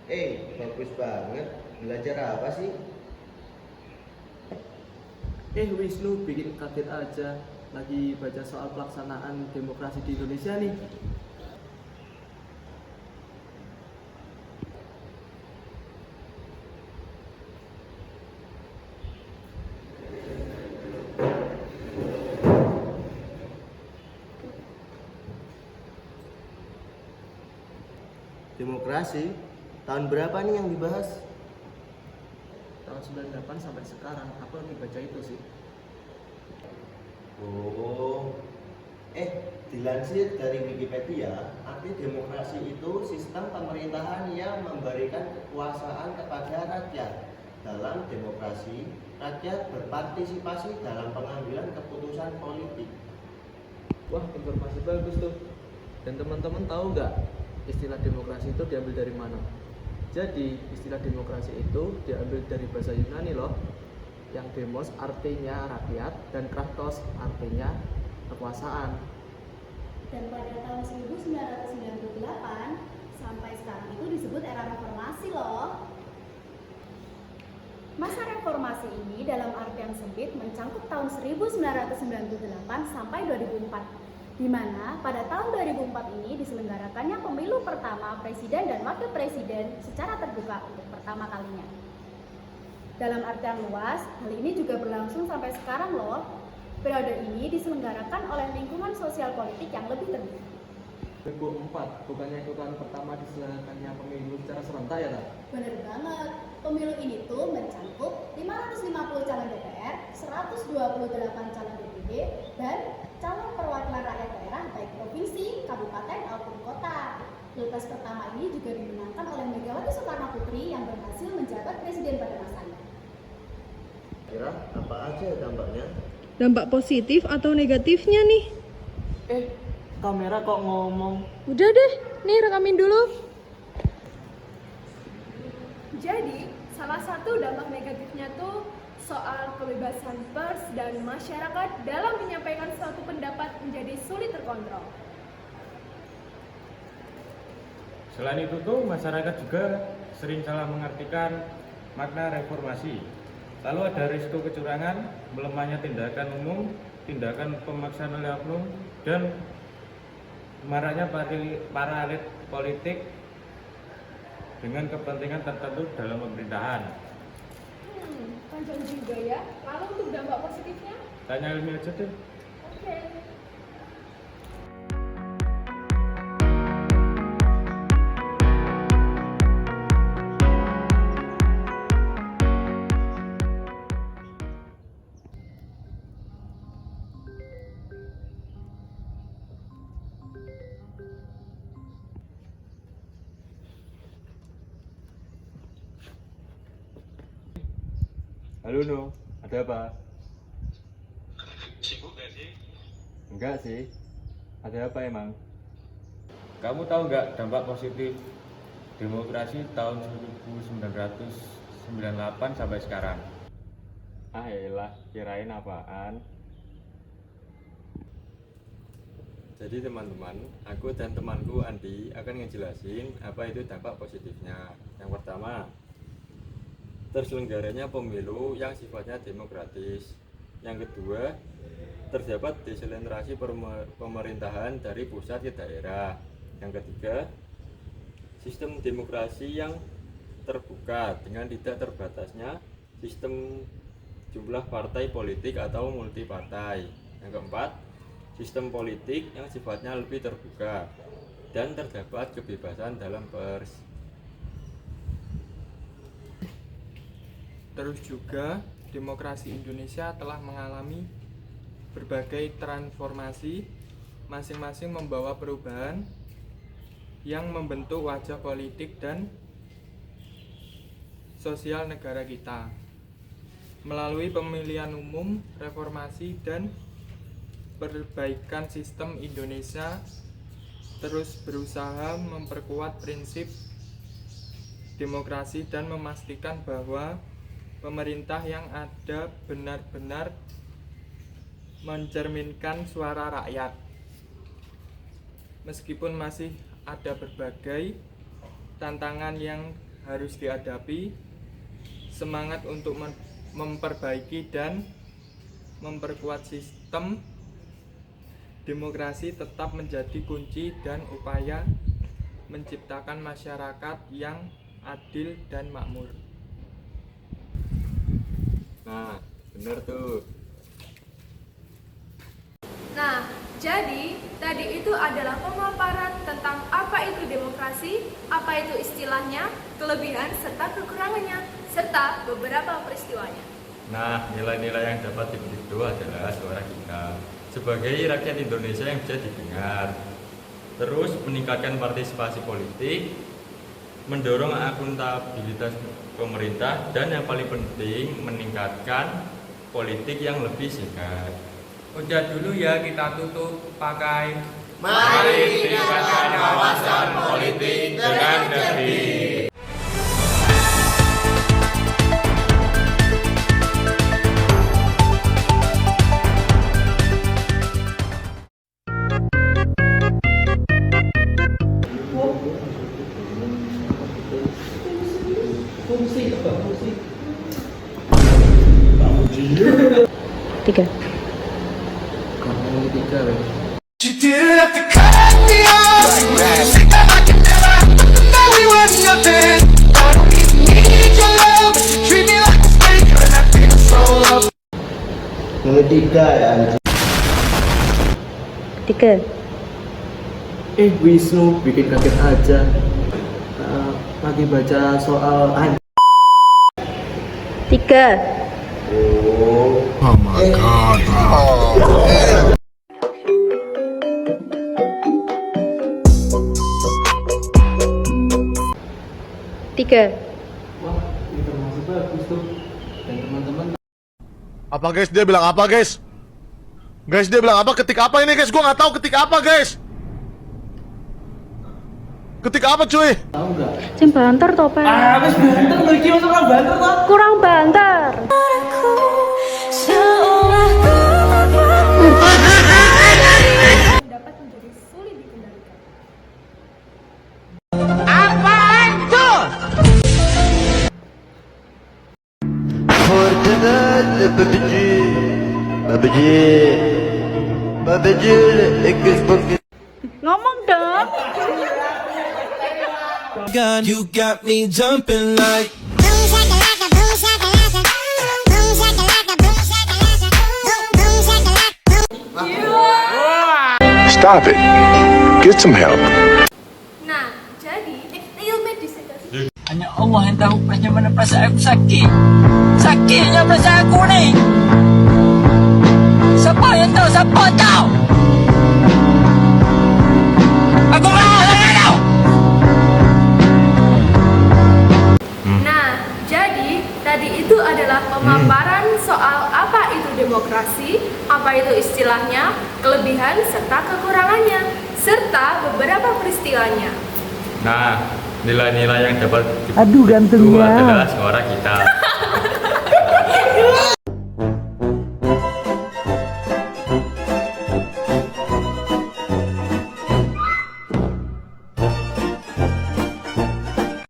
Bagus banget. Belajar apa sih? Wisnu bikin kaget aja. Lagi baca soal pelaksanaan demokrasi di Indonesia nih. Demokrasi? Tahun berapa nih yang dibahas? Tahun 98 sampai sekarang, aku lagi baca itu sih. Oh, dilansir dari Wikipedia, arti demokrasi itu sistem pemerintahan yang memberikan kekuasaan kepada rakyat. Dalam demokrasi, rakyat berpartisipasi dalam pengambilan keputusan politik. Wah, informasi bagus tuh. Dan teman-teman tahu nggak istilah demokrasi itu diambil dari mana? Jadi, istilah demokrasi itu diambil dari bahasa Yunani loh. Yang demos artinya rakyat dan kratos artinya kekuasaan. Dan pada tahun 1998 sampai sekarang itu disebut era reformasi loh. Masa reformasi ini dalam artian sempit mencakup tahun 1998 sampai 2004, di mana pada tahun 2004 ini diselenggarakannya pemilu pertama presiden dan wakil presiden secara terbuka untuk pertama kalinya. Dalam artian luas, hal ini juga berlangsung sampai sekarang loh. Periode ini diselenggarakan oleh lingkungan sosial politik yang lebih terbuka. 2004, bukannya itu kan pertama diselenggarakannya pemilu secara serentak ya, tak? Bener banget, pemilu ini tuh mencakup 550 calon DPR, 128 calon DPD, dan calon perwakilan rakyat daerah baik provinsi, kabupaten, maupun kota. Pilpres pertama ini juga dimenangkan oleh Megawati Soekarno Putri yang berhasil menjabat presiden pada masanya. Kira apa aja dampaknya? Dampak positif atau negatifnya nih? Kamera kok ngomong? Udah deh, nih rekamin dulu. Jadi, salah satu dampak negatifnya tuh soal kebebasan pers dan masyarakat dalam menyampaikan suatu pendapat menjadi sulit terkontrol. Selain itu tuh masyarakat juga sering salah mengartikan makna reformasi. Lalu ada risiko kecurangan, melemahnya tindakan umum, tindakan pemaksaan oleh oknum, dan maraknya para elit politik dengan kepentingan tertentu dalam pemerintahan. Panjang juga ya. Lalu untuk dampak positifnya? Tanya ilmiah aja deh. Oke. Halo No, ada apa? Sibuk gak sih? Enggak sih. Ada apa emang? Kamu tahu nggak dampak positif demokrasi tahun 1998 sampai sekarang? Ah elah, kirain apaan? Jadi teman-teman, aku dan temanku Andi akan ngejelasin apa itu dampak positifnya. Yang pertama, terselenggaranya pemilu yang sifatnya demokratis. Yang kedua, terdapat desentralisasi pemerintahan dari pusat ke daerah. Yang ketiga, sistem demokrasi yang terbuka dengan tidak terbatasnya sistem jumlah partai politik atau multipartai. Yang keempat, sistem politik yang sifatnya lebih terbuka dan terdapat kebebasan dalam pers. Terus juga, demokrasi Indonesia telah mengalami berbagai transformasi, masing-masing membawa perubahan yang membentuk wajah politik dan sosial negara kita. Melalui pemilihan umum, reformasi, dan perbaikan sistem, Indonesia terus berusaha memperkuat prinsip demokrasi dan memastikan bahwa pemerintah yang ada benar-benar mencerminkan suara rakyat. Meskipun masih ada berbagai tantangan yang harus dihadapi, semangat untuk memperbaiki dan memperkuat sistem demokrasi tetap menjadi kunci dan upaya menciptakan masyarakat yang adil dan makmur. Nah, bener tuh. Nah, jadi tadi itu adalah pemaparan tentang apa itu demokrasi, apa itu istilahnya, kelebihan serta kekurangannya, serta beberapa peristiwanya. Nah, nilai-nilai yang dapat diberi itu adalah suara kita sebagai rakyat Indonesia yang bisa didengar. Terus meningkatkan partisipasi politik, mendorong akuntabilitas pemerintah, dan yang paling penting meningkatkan politik yang lebih sehat. Udah dulu ya, kita tutup pakai Mari tingkatkan wawasan politik dengan negeri. Tiga. Kamu yang ketiga, weh. You didn't have to cut me off. Say that I can never happen, that we were nothing. I don't even need your love, but you treat me like a stranger, and I feel so loved. Yang ketiga ya, anjing. Tiga. Wisnu bikin kaget aja. Lagi baca soal Tiga. Oh my god. Tiga. Wah, informasi bagus tuh. Dan teman-teman Apa guys? Dia bilang apa guys? Guys dia bilang apa? Ketik apa ini guys? Gua nggak tahu ketik apa guys. Ketik apa cuy? tahu nggak? Cem banter toh, Pak. Habis banter tuh, iki masuk orang banter tuh. Kurang banter. Dapat menjadi sulit dikendalikan. Ngomong dong. You got me jumping like. Stop it. Get some help. Nah, jadi ilmu disesuaikan. Hanya Allah yang tahu bagaimana perasaan aku sakit. Sakitnya perasaan aku ni. Siapa yang tahu? Siapa tahu? Aku mahu tak tahu. Nah, jadi tadi itu adalah pemaparan soal apa itu demokrasi, apa itu istilahnya, kelebihan serta kekurangannya, serta beberapa peristiwanya. Nah, nilai-nilai yang dapat Aduh, itu gantengnya. adalah suara kita